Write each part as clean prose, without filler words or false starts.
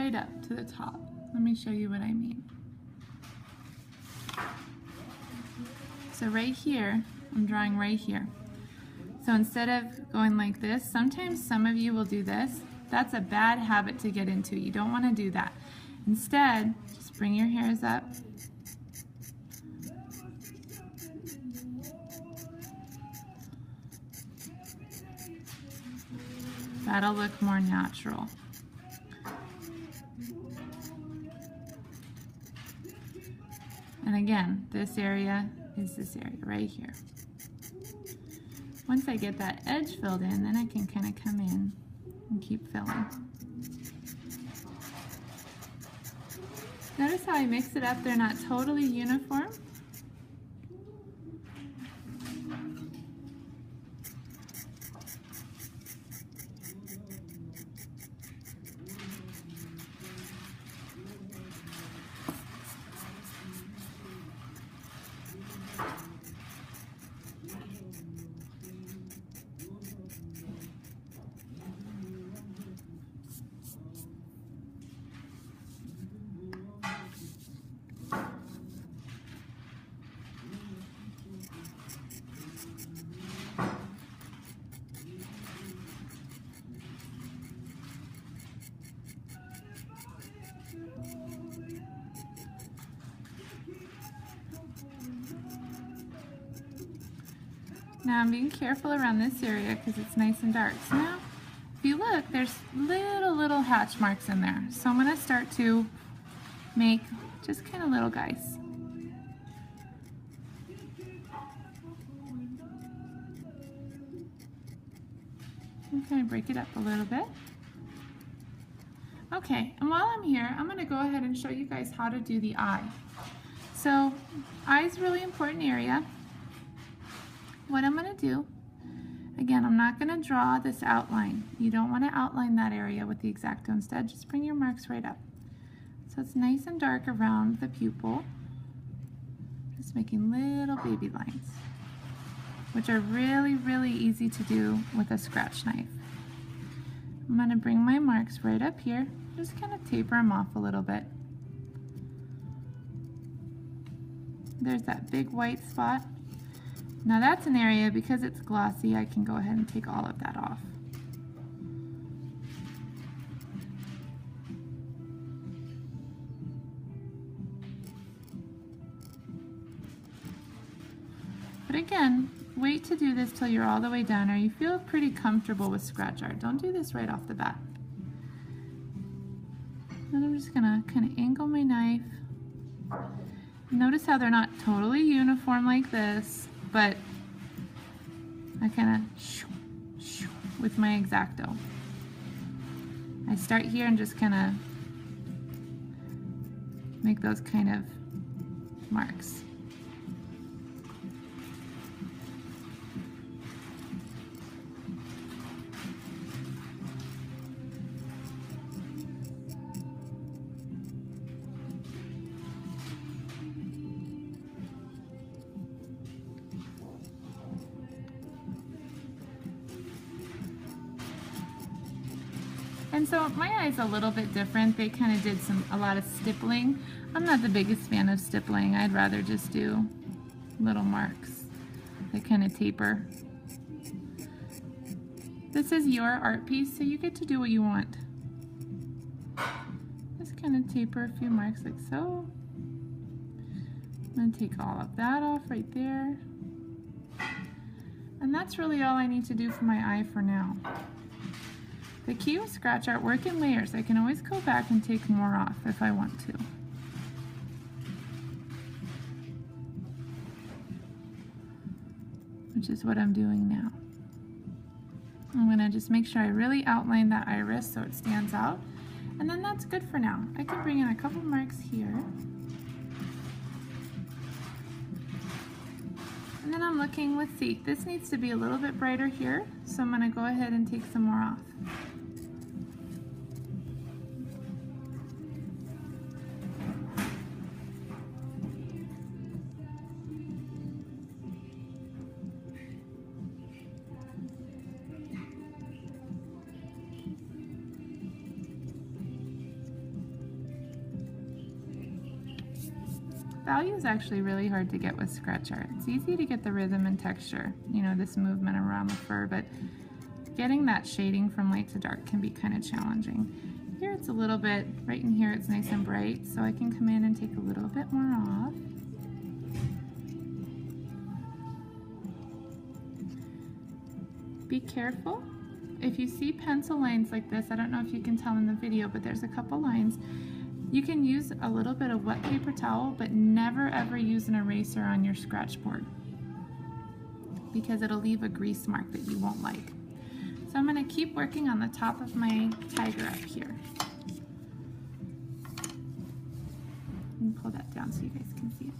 right up to the top. Let me show you what I mean. So right here, I'm drawing right here. So instead of going like this, sometimes some of you will do this. That's a bad habit to get into. You don't want to do that. Instead, just bring your hairs up. That'll look more natural. And again, this area is this area right here. Once I get that edge filled in, then I can kind of come in and keep filling. Notice how I mix it up? They're not totally uniform. Now I'm being careful around this area because it's nice and dark. So now, if you look, there's little hatch marks in there. So I'm going to start to make just kind of little guys. I'm going to break it up a little bit. Okay, and while I'm here, I'm going to go ahead and show you guys how to do the eye. So, eye is a really important area. What I'm going to do, again, I'm not going to draw this outline. You don't want to outline that area with the X-Acto. Instead, just bring your marks right up. So it's nice and dark around the pupil. Just making little baby lines, which are really easy to do with a scratch knife. I'm going to bring my marks right up here. Just kind of taper them off a little bit. There's that big white spot. Now that's an area, because it's glossy, I can go ahead and take all of that off. But again, wait to do this till you're all the way done, or you feel pretty comfortable with scratch art. Don't do this right off the bat. Then I'm just gonna kind of angle my knife. Notice how they're not totally uniform like this, but I kind of with my X-Acto. I start here and just kind of make those kind of marks. And so my eye's a little bit different. They kind of did a lot of stippling. I'm not the biggest fan of stippling. I'd rather just do little marks that kind of taper. This is your art piece, so you get to do what you want. Just kind of taper a few marks like so. I'm going to take all of that off right there. And that's really all I need to do for my eye for now. The key with scratch art, work in layers. I can always go back and take more off if I want to. Which is what I'm doing now. I'm going to just make sure I really outline that iris so it stands out. And then that's good for now. I can bring in a couple marks here. And then I'm looking, let's see, this needs to be a little bit brighter here, so I'm going to go ahead and take some more off. value is actually really hard to get with scratch art. It's easy to get the rhythm and texture, you know, this movement around the fur, but getting that shading from light to dark can be kind of challenging. Here it's a little bit, right in here it's nice and bright, so I can come in and take a little bit more off. Be careful. If you see pencil lines like this, I don't know if you can tell in the video, but there's a couple lines. You can use a little bit of wet paper towel, but never ever use an eraser on your scratch board because it'll leave a grease mark that you won't like. So I'm going to keep working on the top of my tiger up here. Let me pull that down so you guys can see it.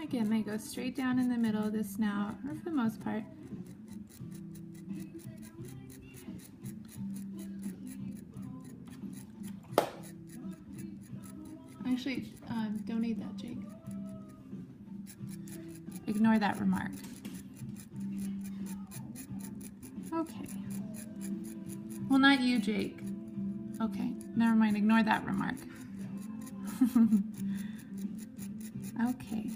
Again, they go straight down in the middle of the snout, or for the most part. Actually, donate that, Jake. Ignore that remark. Okay. Well, not you, Jake. Okay, never mind, ignore that remark. Okay.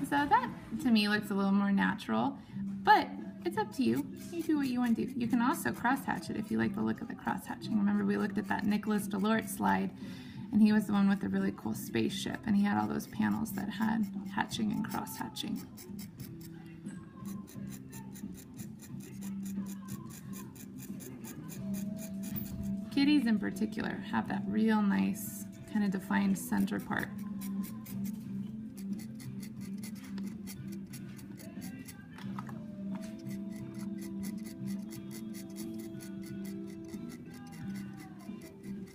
So that, to me, looks a little more natural, but it's up to you. You do what you want to do. You can also cross-hatch it if you like the look of the cross-hatching. Remember, we looked at that Nicholas Delort slide, and he was the one with the really cool spaceship, and he had all those panels that had hatching and cross-hatching. Kitties in particular have that real nice kind of defined center part.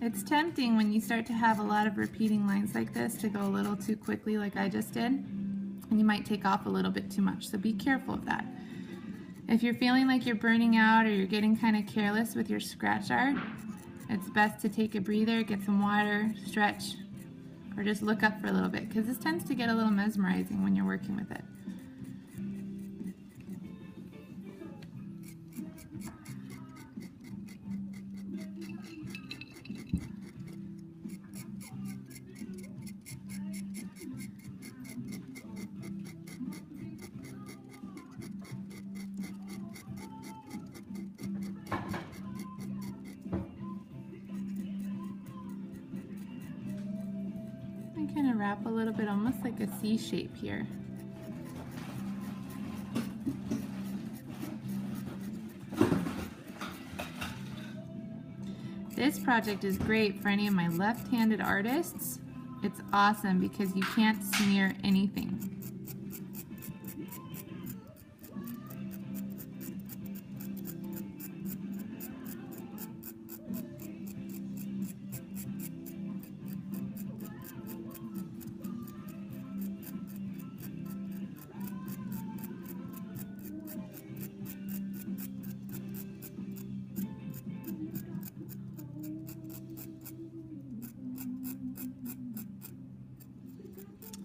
It's tempting when you start to have a lot of repeating lines like this to go a little too quickly like I just did, and you might take off a little bit too much, so be careful of that. If you're feeling like you're burning out or you're getting kind of careless with your scratch art, it's best to take a breather, get some water, stretch, or just look up for a little bit, because this tends to get a little mesmerizing when you're working with it. Kind of wrap a little bit, almost like a C shape here. This project is great for any of my left-handed artists. It's awesome because you can't smear anything.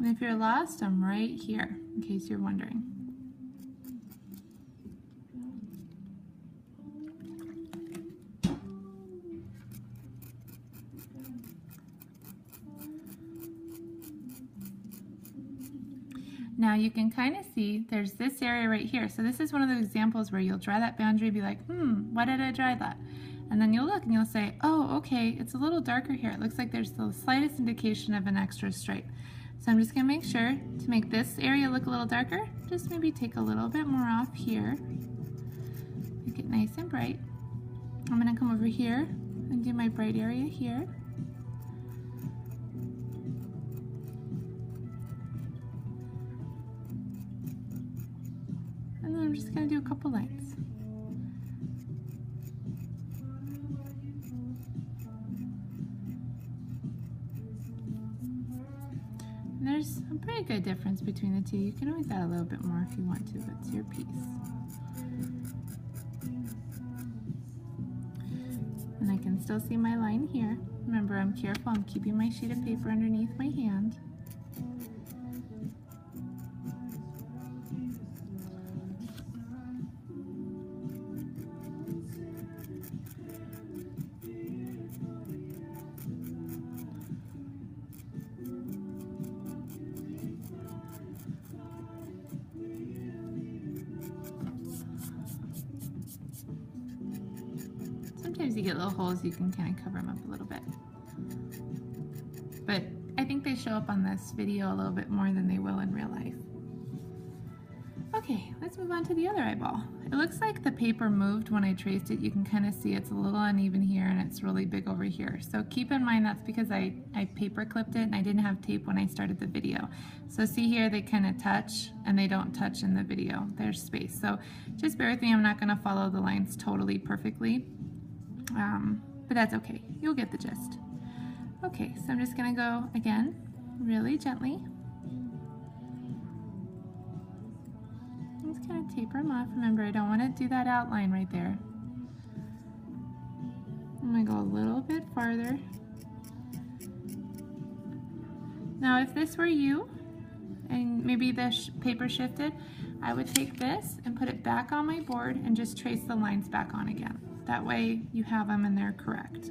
And if you're lost, I'm right here, in case you're wondering. Now you can kind of see there's this area right here. So this is one of those examples where you'll draw that boundary, be like, why did I draw that? And then you'll look and you'll say, oh, okay, it's a little darker here. It looks like there's the slightest indication of an extra stripe. So I'm just gonna make sure to make this area look a little darker, just maybe take a little bit more off here. Make it nice and bright. I'm gonna come over here and do my bright area here. And then I'm just gonna do a couple lines. And there's a pretty good difference between the two. You can always add a little bit more if you want to, but it's your piece. And I can still see my line here. Remember, I'm careful, I'm keeping my sheet of paper underneath my hand. Sometimes you get little holes, you can kind of cover them up a little bit. But I think they show up on this video a little bit more than they will in real life. Okay, let's move on to the other eyeball. It looks like the paper moved when I traced it. You can kind of see it's a little uneven here and it's really big over here. So keep in mind that's because I paper clipped it and I didn't have tape when I started the video. So see here, they kind of touch and they don't touch in the video. There's space. So just bear with me, I'm not going to follow the lines totally perfectly. But that's okay. You'll get the gist. Okay, so I'm just going to go again, really gently. Just kind of taper them off. Remember, I don't want to do that outline right there. I'm going to go a little bit farther. Now, if this were you, and maybe the paper shifted, I would take this and put it back on my board and just trace the lines back on again. That way you have them and they're correct.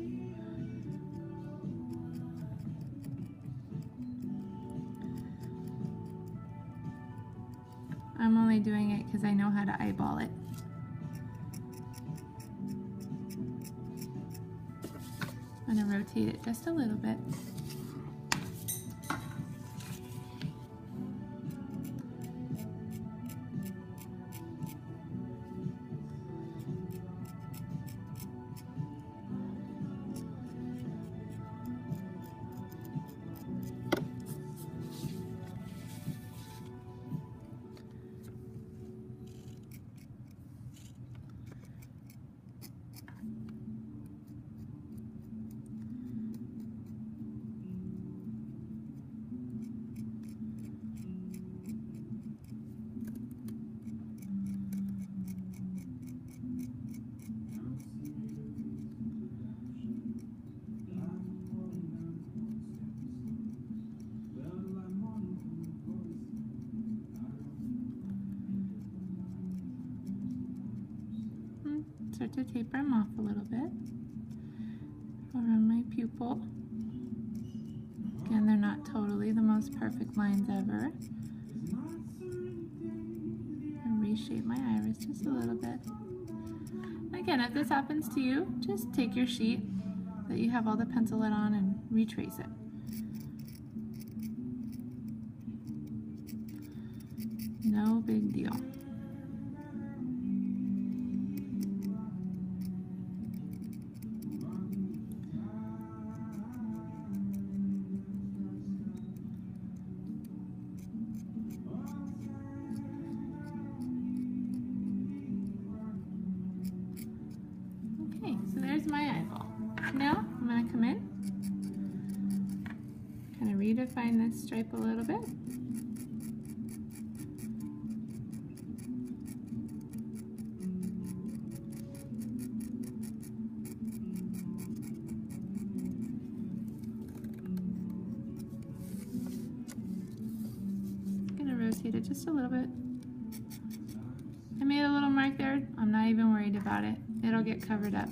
I'm only doing it because I know how to eyeball it. I'm going to rotate it just a little bit. Start to taper them off a little bit around my pupil. Again, they're not totally the most perfect lines ever. And reshape my iris just a little bit. Again, if this happens to you, just take your sheet that you have all the pencil lead on and retrace it. No big deal. My eyeball. Now I'm going to come in, kind of redefine this stripe a little bit. I'm going to rotate it just a little bit. I made a little mark there. I'm not even worried about it. It'll get covered up.